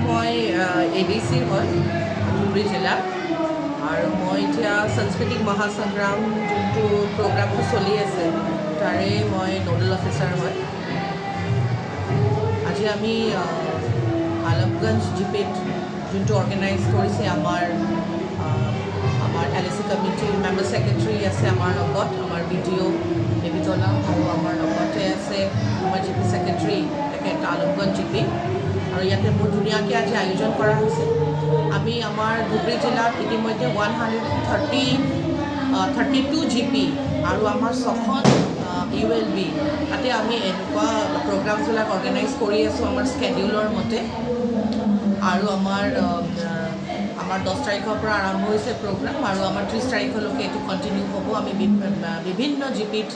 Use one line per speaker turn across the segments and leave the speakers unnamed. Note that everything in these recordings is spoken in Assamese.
মই এডিসি হয় ধুবুৰী জিলা আৰু মই এতিয়া সাংস্কৃতিক মহাসংগ্ৰাম যোনটো প্ৰগ্ৰামটো চলি আছে তাৰে মই নোডেল অফিচাৰ হয়। আজি আমি আলমগঞ্জ জিপিত যোনটো অৰ্গেনাইজ কৰিছে আমাৰ LSC কমিটিৰ মেম্বাৰ ছেক্ৰেটাৰী আছে আমাৰ লগত, আমাৰ BDO দেৱীতলা আৰু আমাৰ লগতে আছে আমাৰ জিপি ছেক্ৰেটাৰী তেখেত আলমগঞ্জ জিপি। আৰু ইয়াতে বহুত ধুনীয়াকৈ আজি আয়োজন কৰা হৈছে। আমি আমাৰ ধুবুৰী জিলাত ইতিমধ্যে 132 জিপি আৰু আমাৰ 6খন ULB তাতে আমি এনেকুৱা প্ৰগ্ৰামবিলাক অৰ্গেনাইজ কৰি আছোঁ আমাৰ স্কেডিউলৰ মতে। আৰু আমাৰ 10 তাৰিখৰ পৰা আৰম্ভ হৈছে প্ৰগ্ৰাম আৰু আমাৰ 30 তাৰিখলৈকে এইটো কণ্টিনিউ হ'ব। আমি বিভিন্ন জিপিত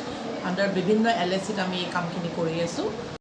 আণ্ডাৰ বিভিন্ন LSCত আমি এই কামখিনি কৰি আছোঁ।